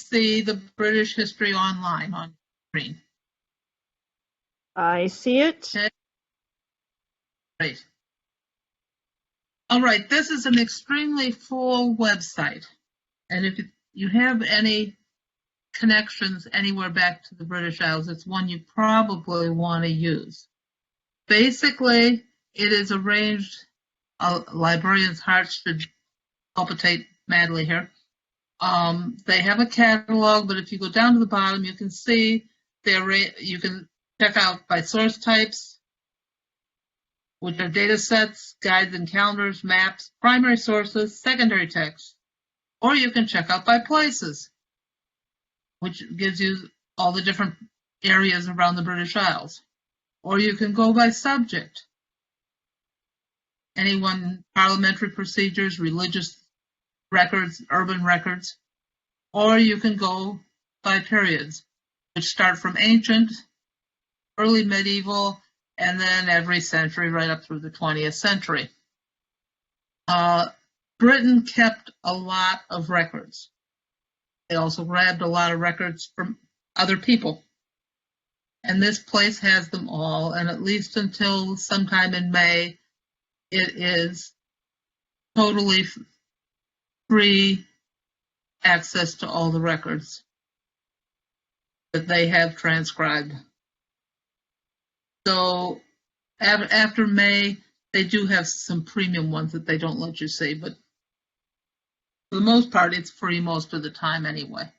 see the British history online on screen? I see it. Okay. Great. All right, this is an extremely full website. And if you have any connections anywhere back to the British Isles, it's one you probably want to use. Basically, it is arranged, librarians' hearts should palpitate madly here. They have a catalog, but if you go down to the bottom, you can see you can check out by source types, which are data sets, guides and calendars, maps, primary sources, secondary text, or you can check out by places, which gives you all the different areas around the British Isles. Or you can go by subject. Anyone, parliamentary procedures, religious records, urban records. Or you can go by periods, which start from ancient, early medieval, and then every century right up through the 20th century. Britain kept a lot of records. They also grabbed a lot of records from other people. And this place has them all, and at least until sometime in May, it is totally free access to all the records that they have transcribed. So after May, they do have some premium ones that they don't let you see, but for the most part, it's free most of the time anyway.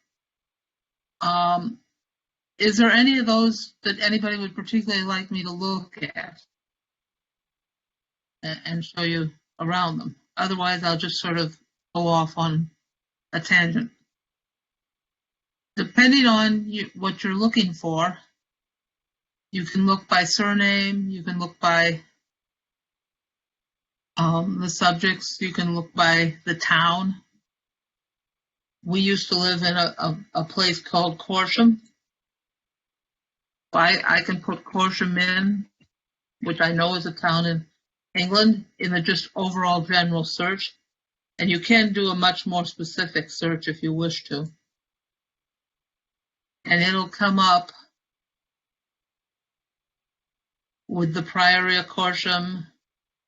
Is there any of those that anybody would particularly like me to look at and show you around them? Otherwise, I'll just sort of go off on a tangent. Depending on what you're looking for, you can look by surname, you can look by the subjects, you can look by the town. We used to live in a place called Corsham. I can put Corsham in, which I know is a town in England, in the just overall general search. And you can do a much more specific search if you wish to. And it'll come up with the Priory of Corsham,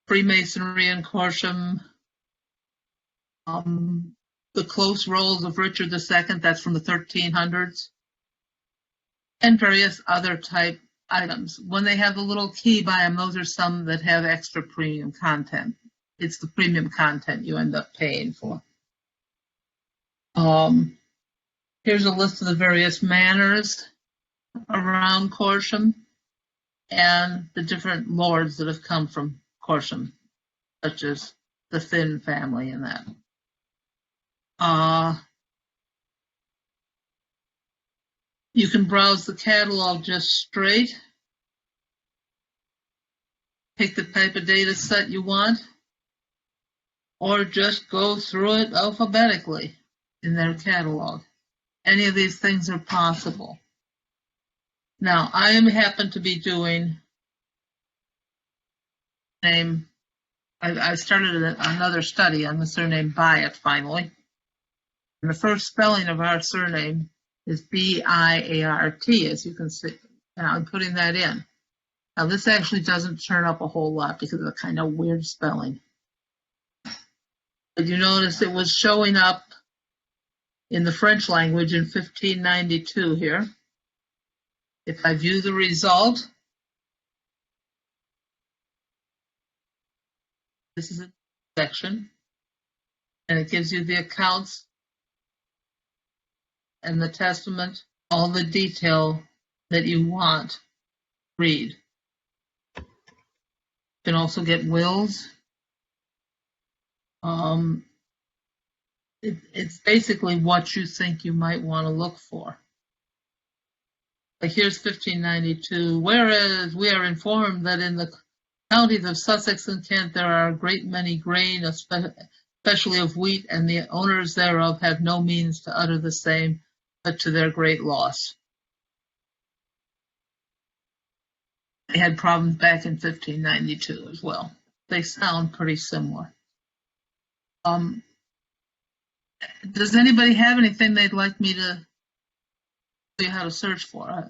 Freemasonry in Corsham, the close rolls of Richard II, that's from the 1300s, and various other type items. When they have the little key by them, those are some that have extra premium content. It's the premium content you end up paying for. Here's a list of the various manors around Corsham and the different lords that have come from Corsham, such as the Finn family and that. You can browse the catalog just straight. Pick the type of data set you want, or just go through it alphabetically in their catalog. Any of these things are possible. Now, I happen to be doing I started another study on the surname Byatt finally. And the first spelling of our surname is B-I-A-R-T, as you can see. And I'm putting that in. Now, this actually doesn't turn up a whole lot because of the kind of weird spelling. But you notice it was showing up in the French language in 1592 here. If I view the result, this is a section, and it gives you the accounts and the testament, all the detail that you want to read. You can also get wills. It's basically what you think you might want to look for. Like here's 1592, whereas we are informed that in the counties of Sussex and Kent there are a great many grain, especially of wheat, and the owners thereof have no means to utter the same, but to their great loss. They had problems back in 1592 as well. They sound pretty similar. Does anybody have anything they'd like me to show you how to search for?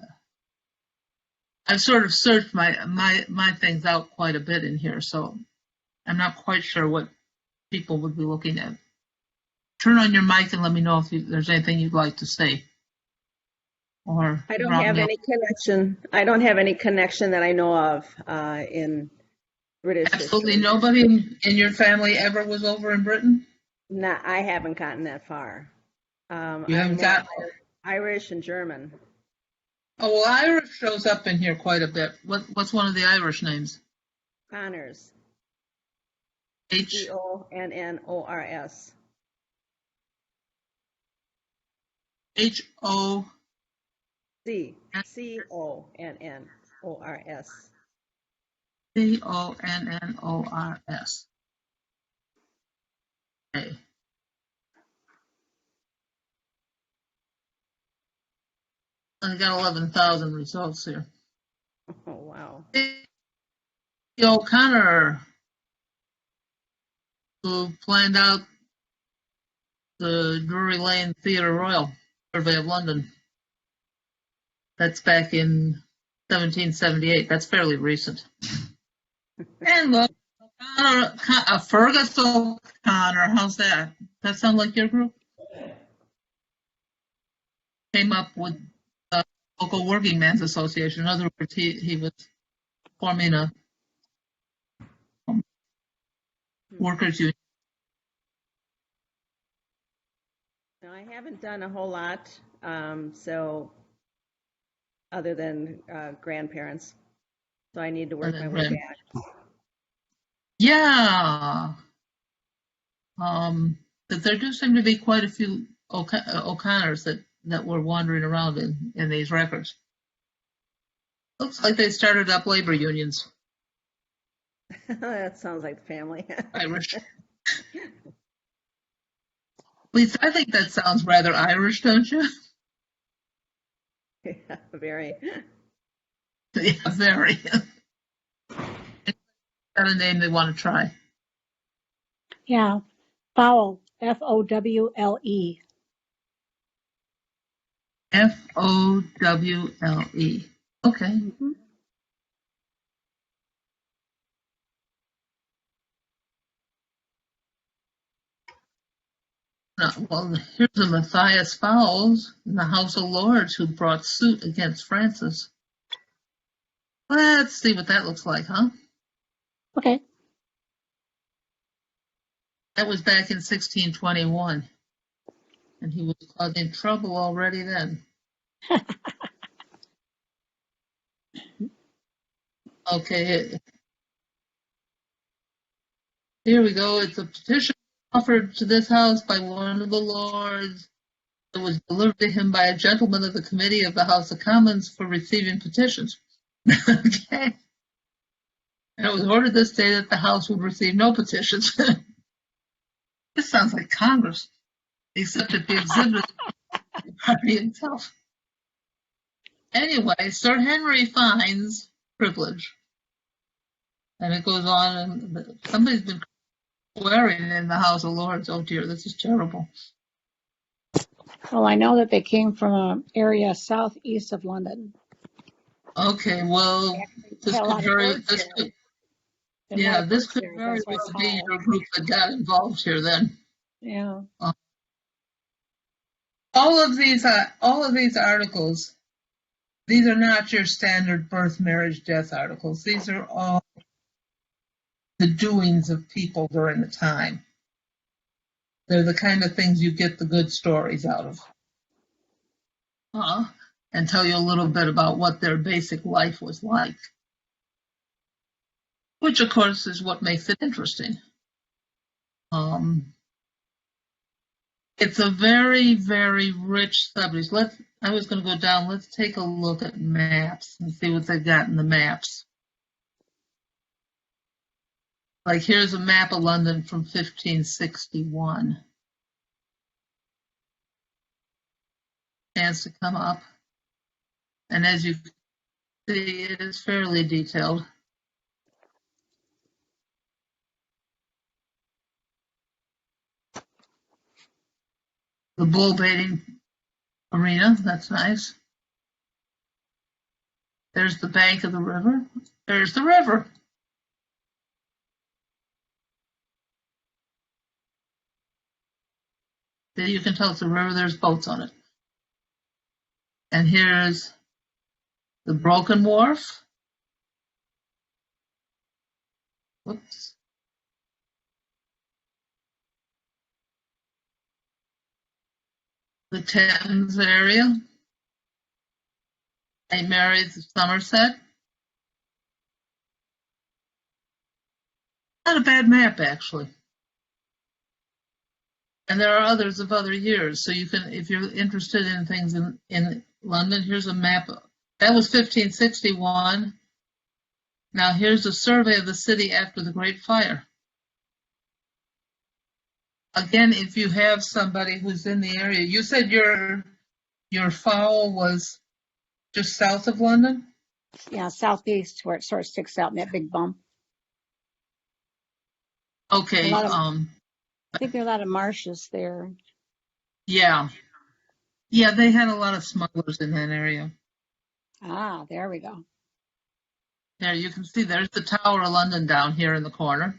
I've sort of searched my things out quite a bit in here, so I'm not quite sure what people would be looking at. Turn on your mic and let me know if there's anything you'd like to say. Or I don't have any connection. I don't have any connection that I know of in British absolutely history. nobody in your family ever was over in Britain? I haven't gotten that far. You haven't I'm more got. Irish and German. Oh, well, Irish shows up in here quite a bit. What's one of the Irish names? Connors. H. Connors. H-O. Connors. Connors. Okay. I got 11,000 results here. Oh, wow. O'Connor, who planned out the Drury Lane Theatre Royal Survey of London. That's back in 1778. That's fairly recent. And look, Fergus O'Connor, how's that? That sound like your group? Came up with the local working men's association. In other words, he was forming a workers' union. No, I haven't done a whole lot, so other than grandparents. So I need to work my way back. Yeah. But there do seem to be quite a few O'Connors that were wandering around in these records. Looks like they started up labor unions. That sounds like the family. Irish. At least I think that sounds rather Irish, don't you? Yeah, very. Yeah, very. Got a name they want to try. Yeah, Fowle, Fowle. Fowle. Okay. Mm-hmm. Well, here's a Matthias Fowles in the House of Lords who brought suit against Francis. Let's see what that looks like, huh? Okay. That was back in 1621. And he was causing trouble already then. Okay. Here we go. It's a petition offered to this house by one of the lords. It was delivered to him by a gentleman of the committee of the House of Commons for receiving petitions. Okay. And it was ordered this day that the House would receive no petitions. This sounds like Congress, except it be exhibited the party itself. Anyway, Sir Henry finds privilege. And it goes on, and somebody's been swearing in the House of Lords. Oh dear, this is terrible. Well, I know that they came from an area southeast of London. Okay, well, this could very well be your group that got involved here then. Yeah. All of these articles, these are not your standard birth, marriage, death articles. These are all the doings of people during the time. They're the kind of things you get the good stories out of. And tell you a little bit about what their basic life was like. Which, of course, is what makes it interesting. It's a very, very rich subject. I was going to go down. Let's take a look at maps and see what they've got in the maps. Like here's a map of London from 1561. Chance to come up. And as you see, it is fairly detailed. The bull baiting arena, that's nice. There's the bank of the river. There's the river. There you can tell it's a river, there's boats on it. And here's the broken wharf. Whoops. The Thames area. St. Mary's, Somerset. Not a bad map, actually. And there are others of other years. So you can, if you're interested in things in London, here's a map. That was 1561. Now here's a survey of the city after the Great Fire. Again, if you have somebody who's in the area, you said your foul was just south of London? Yeah, southeast where it sort of sticks out in that big bump. Okay. I think there are a lot of marshes there. Yeah. Yeah, they had a lot of smugglers in that area. Ah, there we go. There, you can see there's the Tower of London down here in the corner.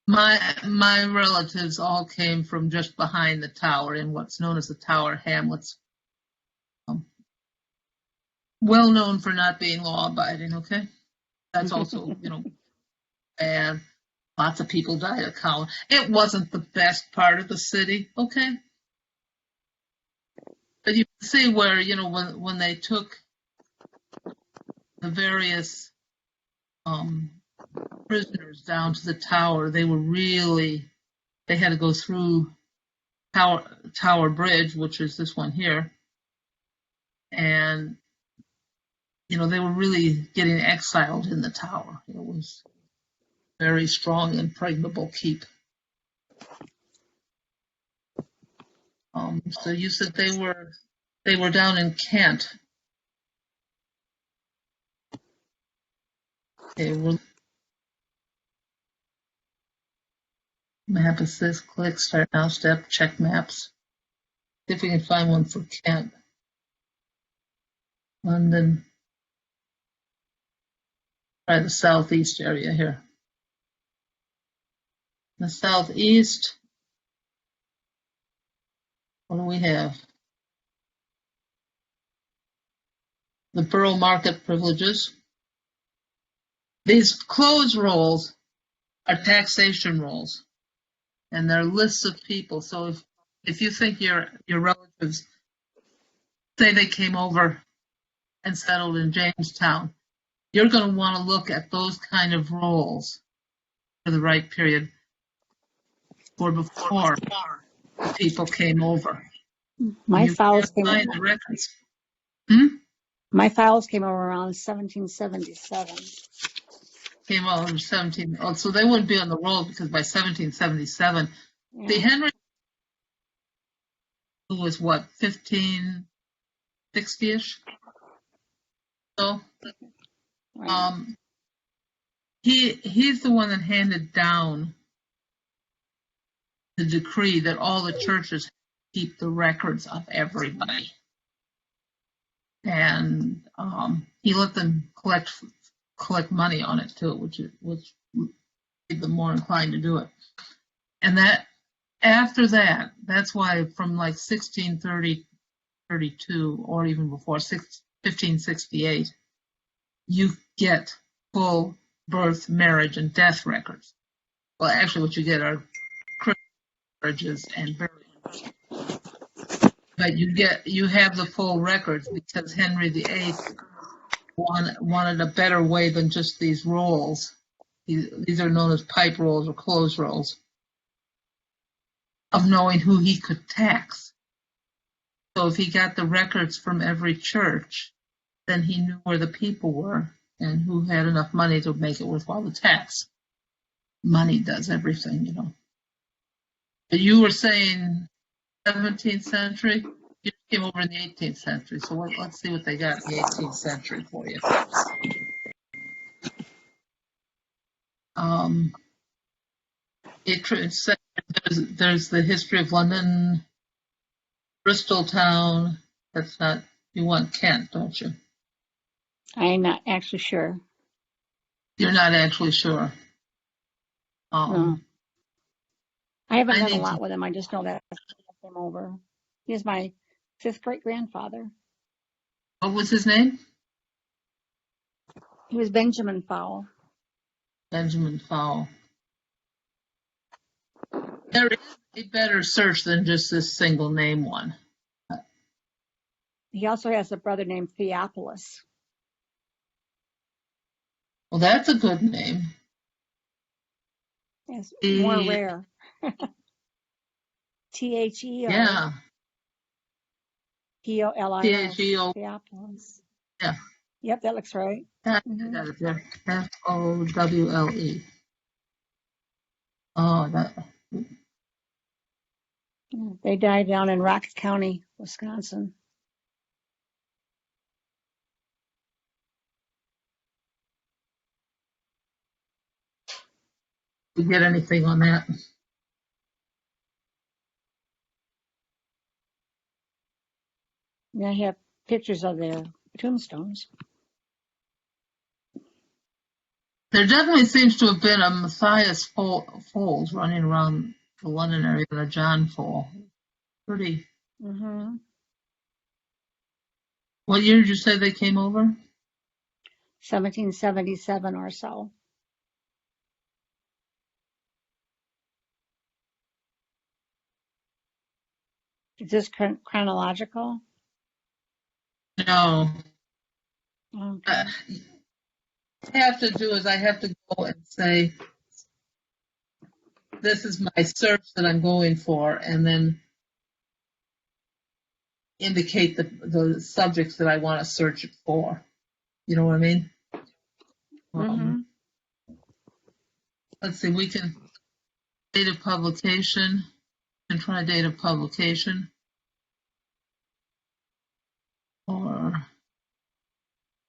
My relatives all came from just behind the tower in what's known as the Tower Hamlets. Well known for not being law-abiding, okay? That's also, and lots of people died at Colin. It wasn't the best part of the city, okay? But you can see where, when they took the various prisoners down to the tower, they had to go through Tower Bridge, which is this one here, and they were really getting exiled in the tower. It was a very strong, impregnable keep. So you said they were down in Kent. Okay, map is this. Click start now step. Check maps. See if we can find one for Kent. London. Try the southeast area here. The southeast. What do we have? The borough market privileges. These close rolls are taxation rolls, and they're lists of people. So if you think your relatives say they came over and settled in Jamestown, you're going to want to look at those kind of rolls for the right period for before people came over. My files came over. over. The records. My files came over around 1777. Came over 17. Oh, so they wouldn't be on the roll because by 1777, the Henry, who was what, 1560-ish? So, Right. he's the one that handed down the decree that all the churches keep the records of everybody, and he let them collect money on it too, which made them more inclined to do it. And that after that, that's why from like 1632 or even before 1568, you get full birth, marriage, and death records. Well, actually, what you get are marriages and burials. But you have the full records because Henry VIII wanted a better way than just these rolls. These are known as pipe rolls or close rolls of knowing who he could tax. So if he got the records from every church, then he knew where the people were and who had enough money to make it worthwhile to tax. Money does everything, But you were saying 17th century? You came over in the 18th century, so let's see what they got in the 18th century for you. There's the history of London, Bristol town. That's not, you want Kent, don't you? I'm not actually sure. You're not actually sure. No. I haven't I done a need lot to, with him. I just know that I came over. He was my fifth great grandfather. what was his name? He was Benjamin Fowle. Benjamin Fowle. There is a better search than just this single name one. He also has a brother named Theophilus. Well, that's a good name. It's more The, rare. Theo. yeah, Polios. Theo. Theophilus. Yeah, Yep, that looks right. I Mhm. got it there. Fowle. Oh, that. Yeah, they died down in Rock County, Wisconsin. You get anything on that? And I have pictures of their tombstones. There definitely seems to have been a Matthias Foles running around the London area and a John Fole. Pretty. Mm-hmm. What year did you say they came over? 1777 or so. Is this chronological? No. Okay. I have to do is I have to go and say, this is my search that I'm going for, and then indicate the subjects that I want to search it for. You know what I mean? Mm-hmm. Let's see, we can date of publication, and try date of publication, or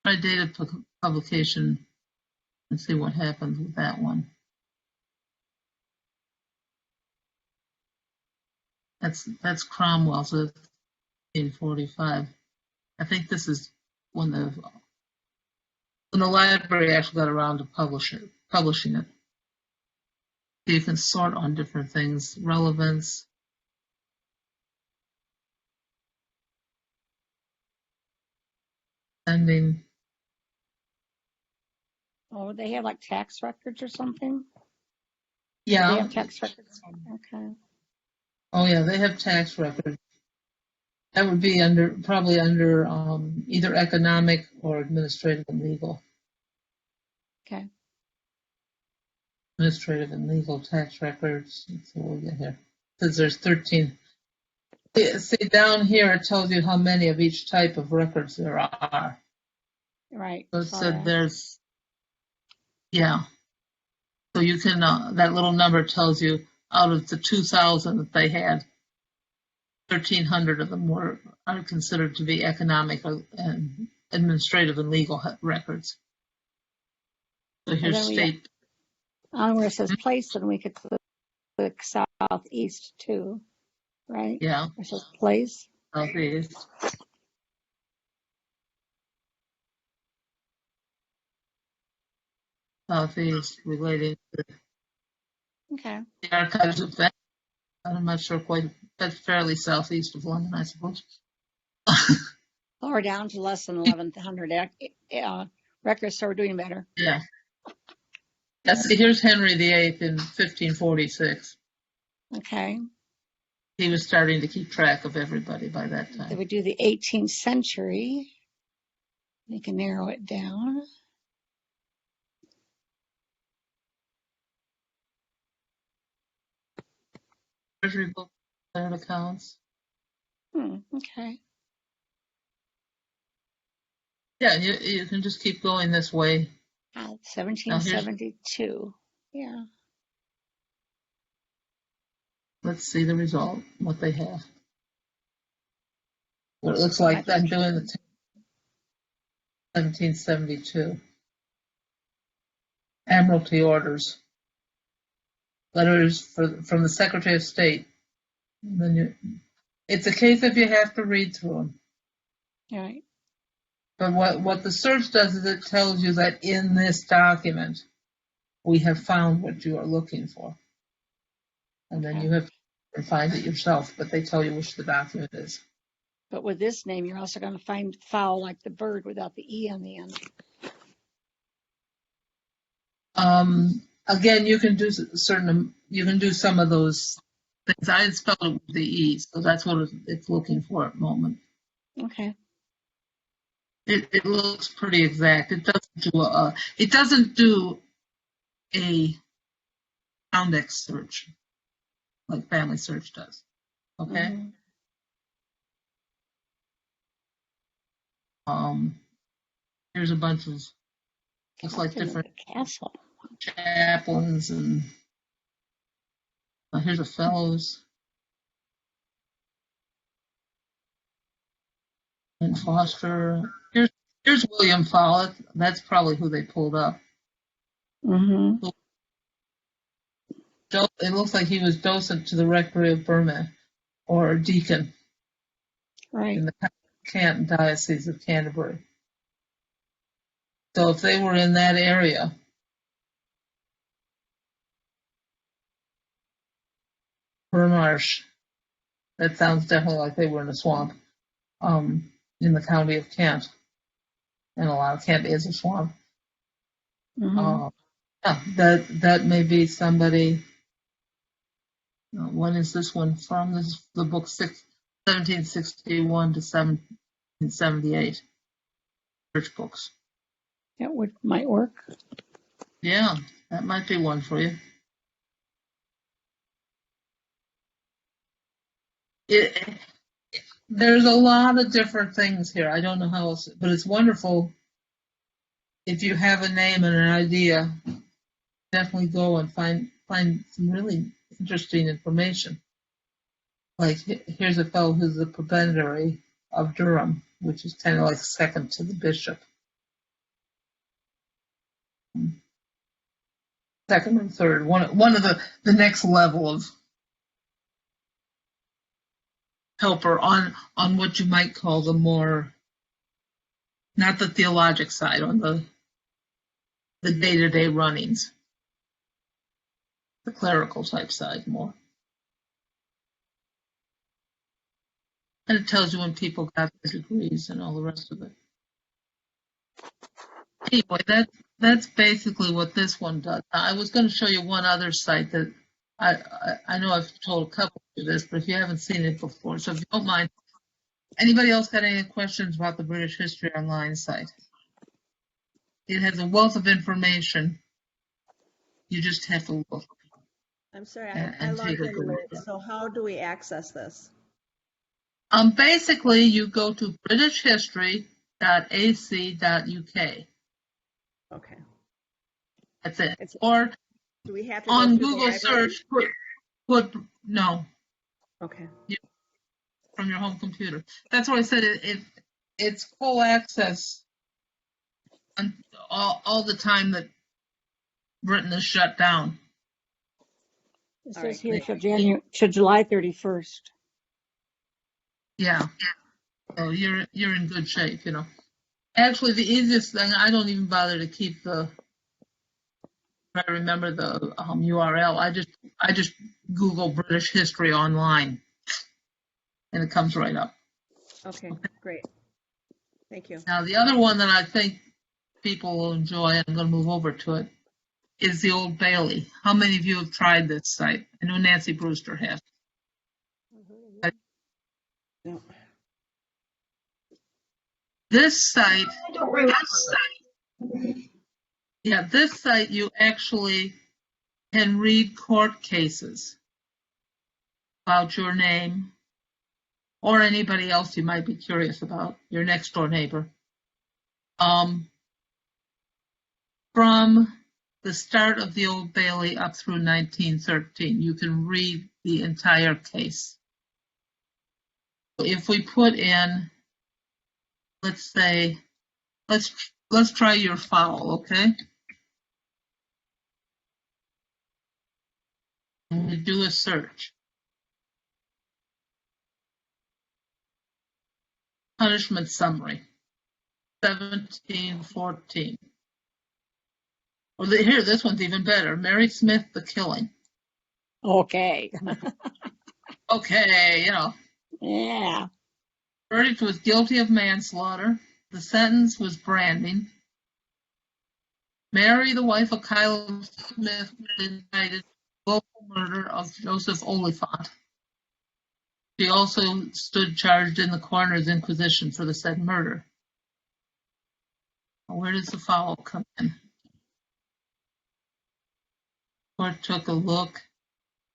try date of publication and see what happens with that one. That's Cromwell's 1845. I think this is when the library actually got around to publishing it. You can sort on different things, relevance. Sending. Oh, they have like tax records or something? Do they Yeah. have tax records? Okay. Oh yeah, they have tax records. That would be probably under either economic or administrative and legal. Okay. Administrative and legal tax records. Let's see what we get here. Because there's 13. See, down here it tells you how many of each type of records there are. Right. So it Saw said that. there's, yeah. So you can, that little number tells you out of the 2,000 that they had, 1,300 of them are considered to be economic and administrative and legal records. So Well, here's then state. on where it says place, then we could click southeast too, right? Yeah, Where it says place. southeast. Southeast relating to Okay. the archives of Bennett. I'm not sure quite. That's fairly southeast of London, I suppose. Lower down to less than 1,100 records, so we're doing better. Yeah. Here's Henry VIII in 1546. Okay. He was starting to keep track of everybody by that Then time. we do the 18th century. We can narrow it down. Treasury book, third accounts. Okay. Yeah, you can just keep going this way. 1772. Yeah. Let's see the result, what they have. What it looks Oh, like I'm doing the 1772. Admiralty orders. letters from the Secretary of State. And then it's a case if you have to read through them. All right. But what the search does is it tells you that in this document, we have found what you are looking for. And then Okay. you have to find it yourself, but they tell you which the document is. But with this name, you're also going to find fowl like the bird without the E on the end. Again, you can do some of those things. I had spelled it with the E, so that's what it's looking for at the moment. Okay. It looks pretty exact. It doesn't do a Poundex search like Family Search does. Okay. Here's a bunch of looks like Captain of different the castle. chaplains, and here's a fellows in Foster. Here's William Follett. That's probably who they pulled up. Mm-hmm. It looks like he was docent to the rectory of Burma, or deacon Right. in the Canton Diocese of Canterbury. So if they were in that area, Burmarsh, that sounds definitely like they were in a swamp, in the county of Kent, and a lot of Kent is a swamp. Mm-hmm. Yeah, that may be somebody. When is this one from? This is the book 1761 to 1778. Church books. That might work. Yeah, that might be one for you. There's a lot of different things here. I don't know how else, but it's wonderful if you have a name and an idea. Definitely go and find some really interesting information. Like here's a fellow who's the prebendary of Durham, which is kind of like second to the bishop. Second and third, one of the next level of helper on what you might call the more, not the theologic side, on the day-to-day runnings, the clerical type side more. And it tells you when people got their degrees and all the rest of it. Anyway, that's basically what this one does. I was going to show you one other site that I know I've told a couple of this, but if you haven't seen it before, so if you don't mind, anybody else got any questions about the British History Online site? It has a wealth of information. You just have to look. I'm sorry, I And logged take a in good late, look. so how do we access this? Basically, you go to britishhistory.ac.uk. Okay. That's it. It's, Or do we have to go on through the Google library? search, put no, Okay. from your home computer. That's why I said it's full access all the time that Britain is shut down. It All says right, here till July 31st. Yeah. So you're in good shape, you know. Actually, the easiest thing, I don't even bother to keep I remember the URL. I just Google British History Online, and it comes right up. Okay, great. Thank you. Now, the other one that I think people will enjoy, and I'm going to move over to it, is the Old Bailey. How many of you have tried this site? I know Nancy Brewster has. No. This site, this site you actually can read court cases about your name or anybody else you might be curious about, your next door neighbor. From the start of the Old Bailey up through 1913, you can read the entire case. If we put in, let's say, let's try your fowl, okay? and we do a search. Punishment summary, 1714. Well, here, this one's even better. Mary Smith, the killing. Okay. Okay, Yeah. verdict was guilty of manslaughter. The sentence was branding. Mary, the wife of Kyle Smith, was indicted for willful murder of Joseph Oliphant. She also stood charged in the coroner's inquisition for the said murder. Where does the foul come in? Court took a look.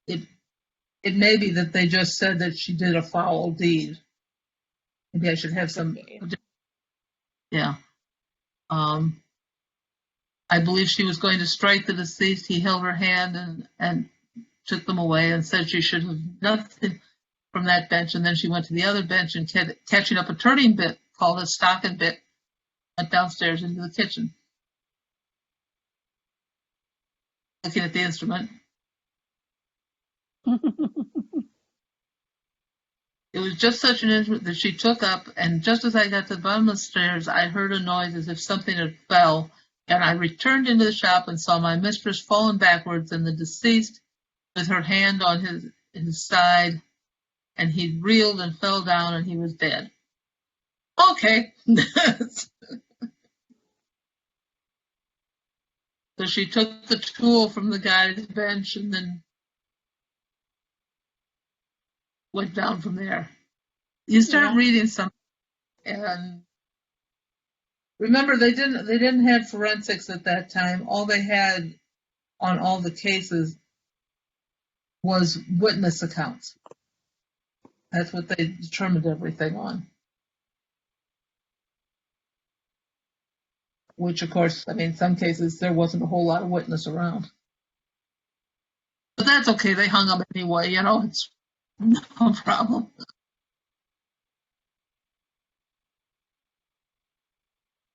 It may be that they just said that she did a foul deed. Maybe I should have some. Yeah. I believe she was going to strike the deceased. He held her hand and took them away and said she should have nothing from that bench. And then she went to the other bench and catching up a turning bit called a stocking bit, went downstairs into the kitchen. Looking at the instrument. It was just such an instrument that she took up, and just as I got to the bottom of the stairs, I heard a noise as if something had fell, and I returned into the shop and saw my mistress fallen backwards and the deceased with her hand on his side, and he reeled and fell down, and he was dead. Okay. So she took the tool from the guy's bench and then went down from there. You start reading something, and remember they didn't have forensics at that time. All they had on all the cases was witness accounts. That's what they determined everything on. Which, of course, I mean, some cases there wasn't a whole lot of witness around. But that's okay. They hung them anyway, it's no problem.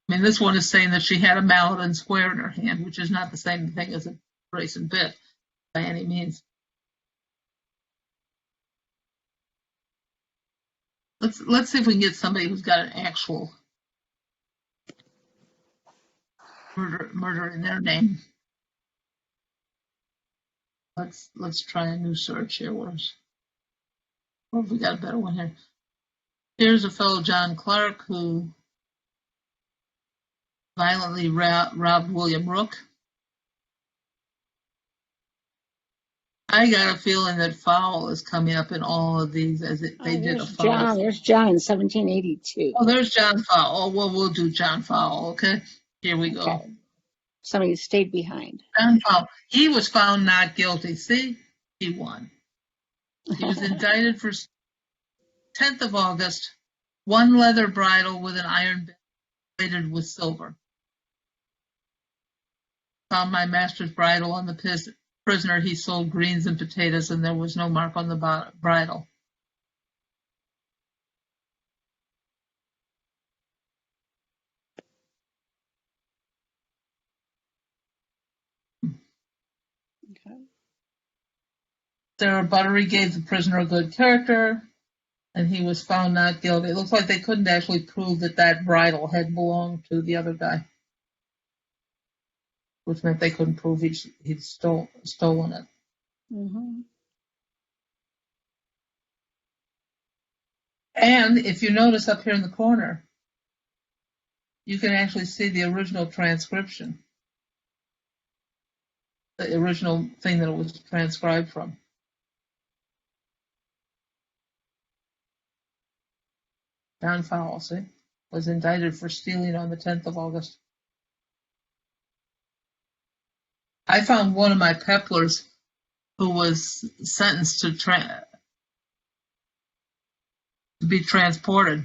I mean, this one is saying that she had a mallet and square in her hand, which is not the same thing as a brace and bit by any means. Let's see if we can get somebody who's got an actual murder in their name. Let's try a new search here. Or have we got a better one here? Here's a fellow, John Clark, who violently robbed William Rook. I got a feeling that foul is coming up in all of these as they did a foul. There's John in 1782. Oh, there's John Fowl. Oh, well, we'll do John Fowl. Okay, here we go. Okay. Somebody stayed behind. John Fowl. He was found not guilty. See, he won. He was indicted for 10th of August, one leather bridle with an iron bit plated with silver. Found my master's bridle on the prisoner. He sold greens and potatoes, and there was no mark on the bridle. Okay. Sarah Buttery gave the prisoner a good character, and he was found not guilty. It looks like they couldn't actually prove that bridle had belonged to the other guy, which meant they couldn't prove he'd stolen it. Mm-hmm. And if you notice up here in the corner, you can actually see the original transcription, the original thing that it was transcribed from. John Fowle, see, was indicted for stealing on the 10th of August. I found one of my peplars who was sentenced to be transported.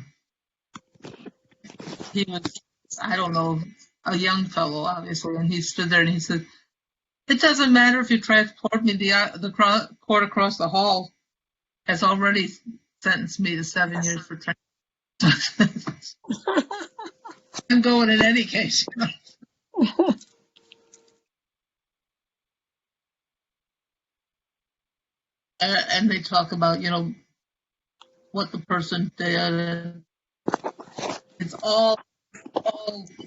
He was, I don't know, a young fellow, obviously, and he stood there and he said, "It doesn't matter if you transport me. The court across the hall has already sentenced me to 7 years for transport." I'm going in any case. and they talk about, what the person did. And it's all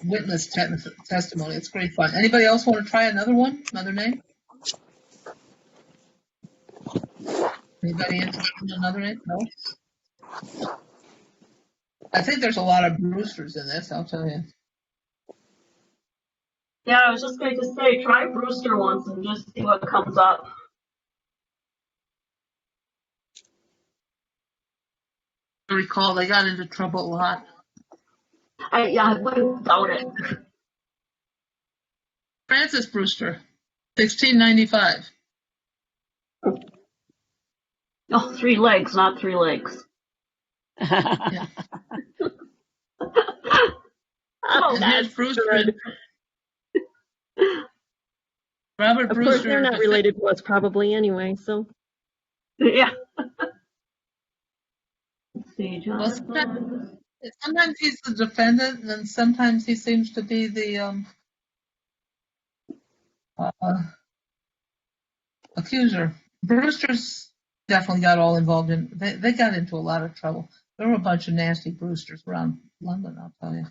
witness testimony. It's great fun. Anybody else want to try another one? Another name? Anybody interested in another name? No? I think there's a lot of Brewsters in this, I'll tell you. Yeah, I was just going to say, try Brewster once and just see what comes up. I recall they got into trouble a lot. I wouldn't doubt it. Francis Brewster, 1695. Oh, 3 legs, not 3 legs. Yeah. Oh, And here's that's Brewster. good. Robert Of Brewster. course, they're not related to us probably anyway, so. Yeah. Let's see, Well, Jonathan. sometimes he's the defendant, and then sometimes he seems to be the accuser. Brewster's definitely got all involved in. They got into a lot of trouble. There were a bunch of nasty Brewsters around London, I'll tell you.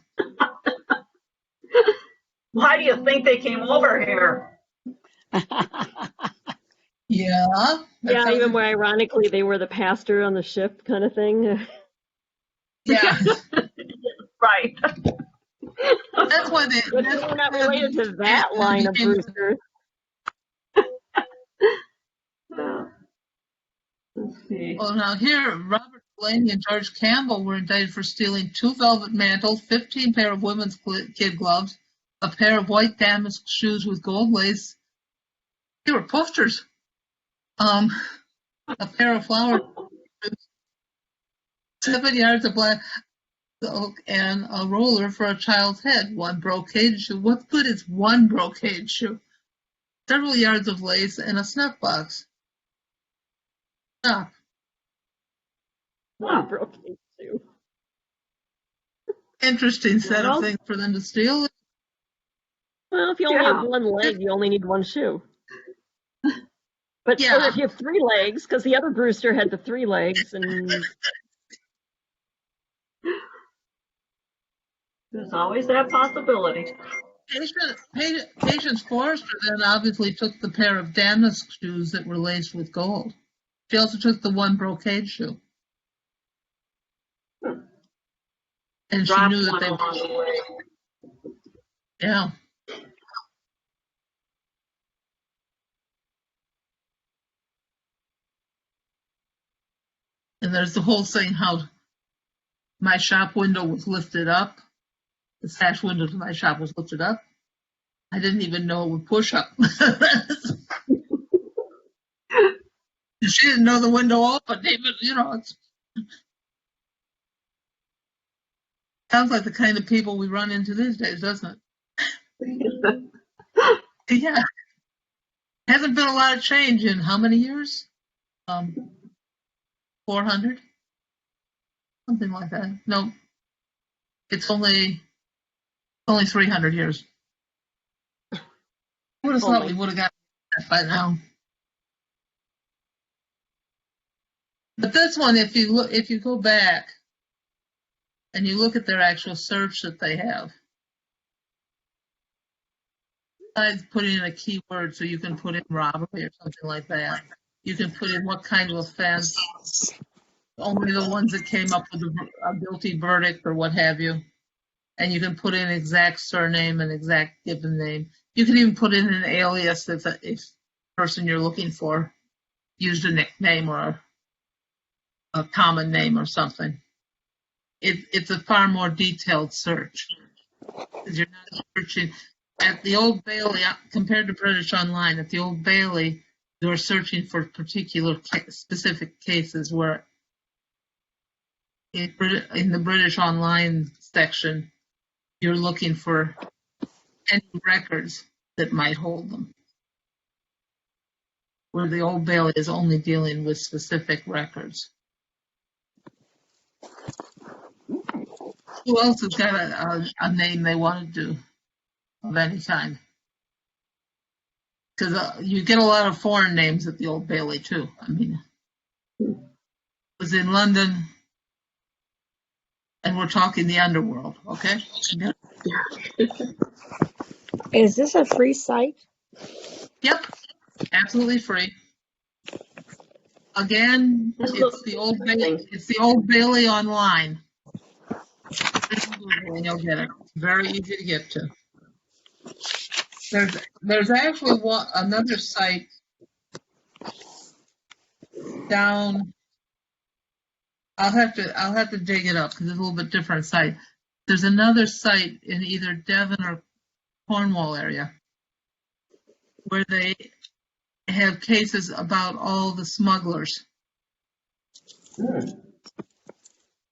Why do you think they came over here? Yeah. Yeah, even more ironically, they were the pastor on the ship kind of thing. Yeah. Right. That's why they. But That's we're not why related to that they line of became- Brewsters. Let's see. Well, now here, Robert Delaney and George Campbell were indicted for stealing 2 velvet mantles, 15 pair of women's kid gloves, a pair of white damask shoes with gold lace. They were posters. A pair of flower, 7 yards of black silk, and a roller for a child's head. 1 brocade shoe. What good is 1 brocade shoe? Several yards of lace and a snuff box. Stop. Huh. Brocade too. Interesting set Well- of things for them to steal. Well, if you only Yeah. have one leg, you only need one shoe. But Yeah. or if you have 3 legs, because the other Brewster had the 3 legs, and There's always that possibility. Patience Forrester then obviously took the pair of damask shoes that were laced with gold. She also took the 1 brocade shoe. And she Dropped knew that one they along the way. yeah. And there's the whole thing how my shop window was lifted up. The sash window to my shop was lifted up. I didn't even know it would push up. She didn't know the window opened. Even, it sounds like the kind of people we run into these days, doesn't it? Yeah. Hasn't been a lot of change in how many years? 400? Something like that. No, it's only 300 years. I would have thought we would have got that by now. But this one, if you go back and you look at their actual search that they have, besides putting in a keyword, so you can put in robbery or something like that, you can put in what kind of offense, only the ones that came up with a guilty verdict or what have you. And you can put in exact surname and exact given name. You can even put in an alias if the person you're looking for used a nickname or a common name or something. It's a far more detailed search. Because you're not searching at the Old Bailey compared to British Online. At the Old Bailey, you're searching for particular specific cases, where in the British Online section, you're looking for any records that might hold them. Where the Old Bailey is only dealing with specific records. Who else has got a name they want to do of any kind? Because you get a lot of foreign names at the Old Bailey too. I mean, was in London, and we're talking the underworld, okay? Is this a free site? Yep, absolutely free. Again, This it's looks the old interesting. it's the Old Bailey online. And you'll get it. It's very easy to get to. There's actually another site down. I'll have to dig it up because it's a little bit different site. There's another site in either Devon or Cornwall area where they have cases about all the smugglers,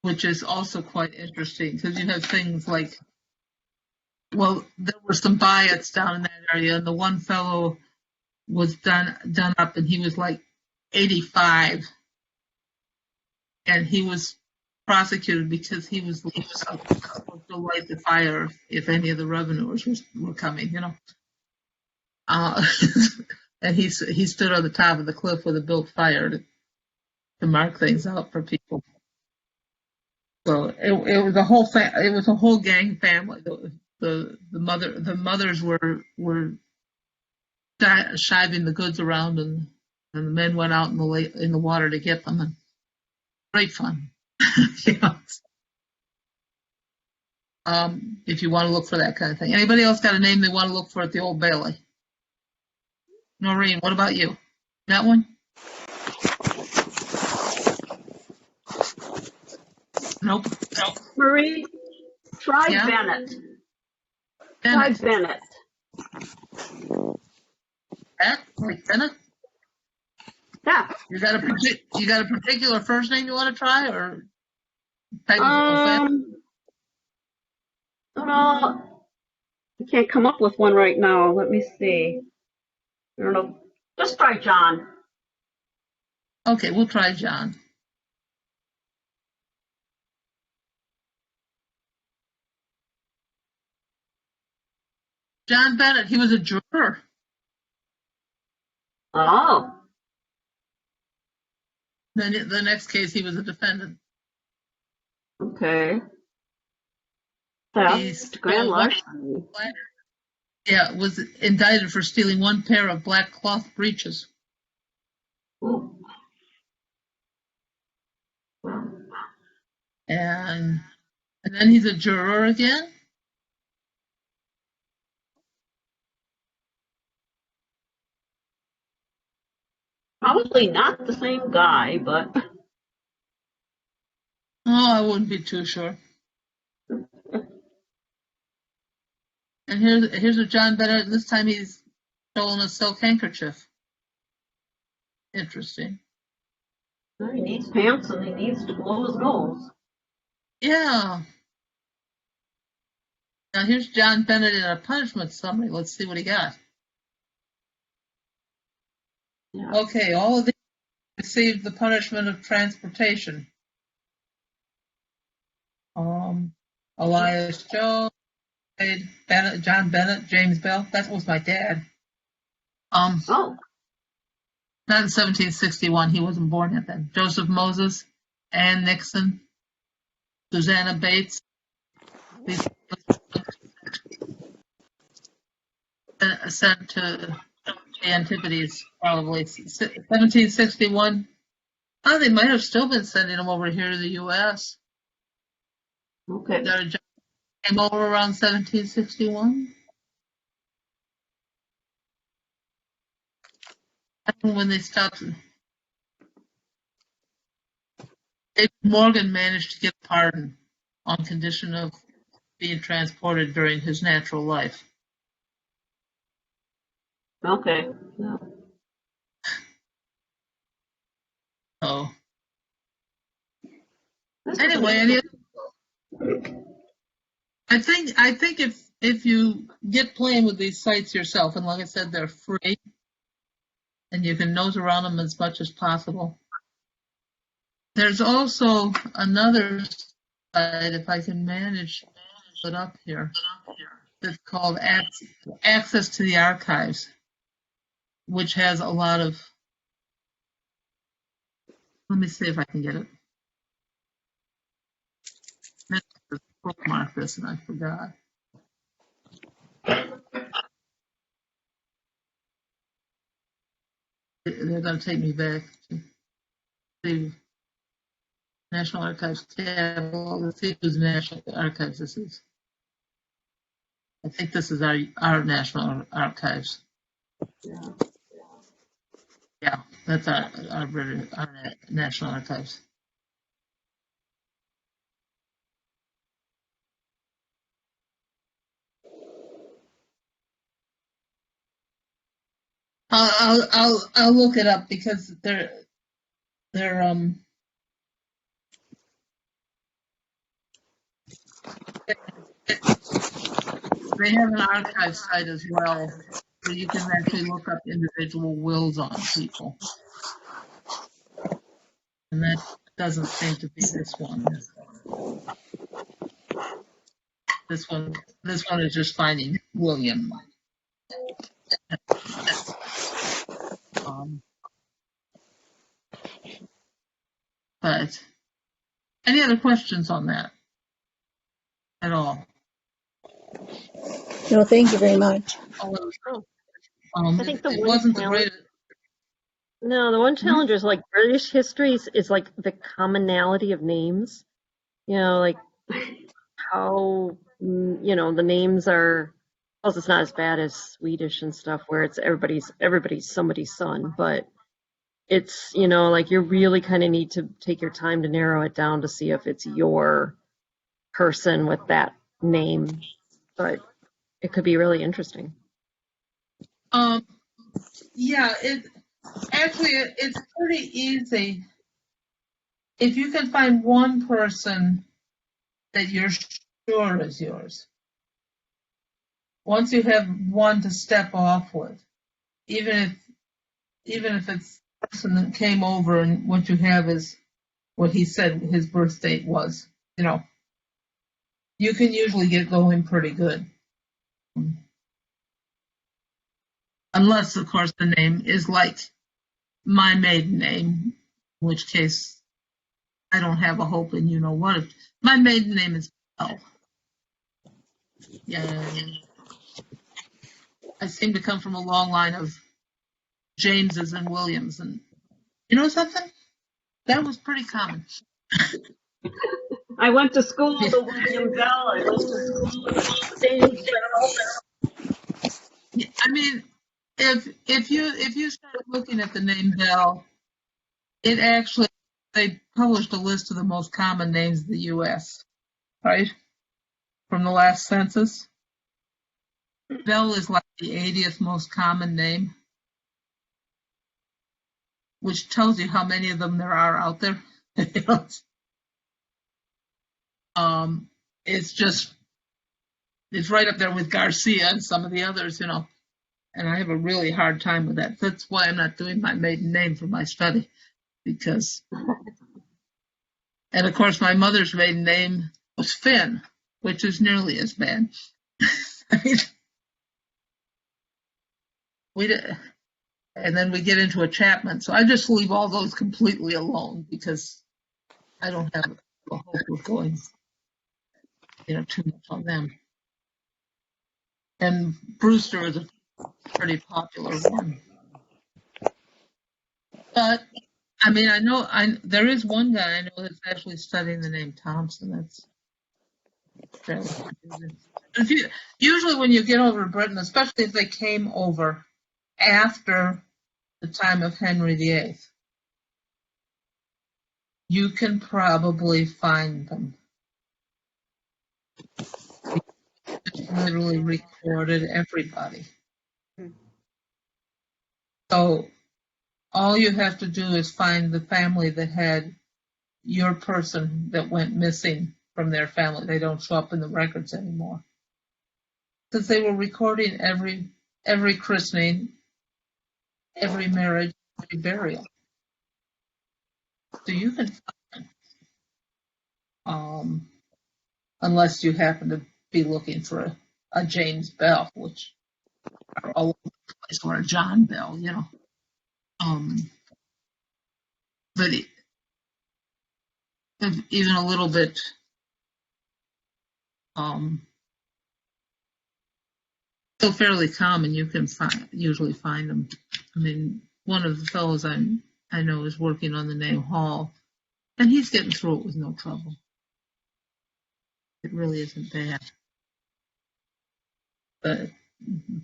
which is also quite interesting because you have things like, well, there were some buyouts down in that area, and the one fellow was done up, and he was like 85, and he was prosecuted because he was supposed to light the fire if any of the revenuers were coming, you know. And he stood on the top of the cliff with a built fire to mark things out for people. So it was a whole it was a whole gang family. The mothers were shiving the goods around, and the men went out in the water to get them, and great fun. You know? If you want to look for that kind of thing. Anybody else got a name they want to look for at the Old Bailey? Noreen, what about you? That one? Nope. Marie, try Yeah? Bennett. Try Bennett. Bennett. Like Bennett? Yeah. You got a particular first name you want to try, or type of family? I can't come up with one right now. Let me see. I don't know. Just try John. Okay, we'll try John. John Bennett. He was a juror. Oh. Then the next case, he was a defendant. Okay. He Theft, grand stole larceny. was indicted for stealing one pair of black cloth breeches. Ooh. And then he's a juror again. Probably not the same guy, but Oh, I wouldn't be too sure. And here's a John Bennett. This time he's stolen a silk handkerchief. Interesting. he needs pants and he needs to blow his nose. Yeah. Now here's John Bennett in a punishment summary. Let's see what he got. Yeah. Okay, all of these received the punishment of transportation. Elias Jones, Bennett, John Bennett, James Bell. That was my dad. Oh. Not in 1761. He wasn't born yet then. Joseph Moses, Ann Nixon, Susanna Bates. These sent to the Antipodes, probably 1761. Oh, they might have still been sending them over here to the U.S. Okay. Their job came over around 1761. And when they stopped, David Morgan managed to get a pardon on condition of being transported during his natural life. Okay. Yeah. So This is anyway, I think if you get playing with these sites yourself, and like I said, they're free, and you can nose around them as much as possible. There's also another site, if I can manage to put it up here, that's called Access to the Archives, which has a lot of, let me see if I can get it. bookmark this and I forgot. They're going to take me back to the National Archives tab. Well, let's see whose National Archives this is. I think this is our National Archives. Yeah, that's our National Archives. I'll look it up because they're they have an archive site as well where you can actually look up individual wills on people. And that doesn't seem to be this one. This one is just finding William. But any other questions on that at all? No, thank you very much. I think the it one wasn't the challenge- greatest. No, the one challenge is like British history is like the commonality of names. You know, like how, the names are, plus it's not as bad as Swedish and stuff where it's everybody's somebody's son, but it's, like you really kind of need to take your time to narrow it down to see if it's your person with that name, but it could be really interesting. Yeah, it's pretty easy. If you can find one person that you're sure is yours, once you have one to step off with, even if it's the person that came over and what you have is what he said his birth date was, you can usually get going pretty good. Unless, of course, the name is like my maiden name, in which case I don't have a hope in what. My maiden name is Bell. Yeah, I seem to come from a long line of Jameses and Williams, and you know something? That was pretty common. I went to school with William Bell. I went to school with James Bell. Yeah, I mean, if you start looking at the name Bell, it actually they published a list of the most common names in the U.S. Right from the last census. Bell is like the 80th most common name, which tells you how many of them there are out there. It's right up there with Garcia and some of the others, and I have a really hard time with that. That's why I'm not doing my maiden name for my study, because, and of course, my mother's maiden name was Finn, which is nearly as bad. I mean, and then we get into a Chapman, so I just leave all those completely alone because I don't have a hope of going, too much on them. And Brewster is a pretty popular one. But I mean, there is one guy I know that's actually studying the name Thompson. That's fairly confusing. Usually when you get over to Britain, especially if they came over after the time of Henry VIII, you can probably find them. It's literally recorded everybody. So all you have to do is find the family that had your person that went missing from their family. They don't show up in the records anymore. Because they were recording every christening, every marriage, every burial. So you can find, unless you happen to be looking for a James Bell, which are all over the place, or a John Bell, But even a little bit Still fairly common. You can usually find them. I mean, one of the fellows I know is working on the name Hall, and he's getting through it with no trouble. It really isn't bad.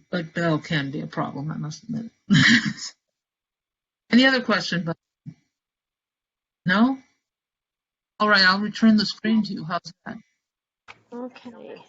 But Bell can be a problem, I must admit. Any other question? No? All right, I'll return the screen to you. How's that? Okay.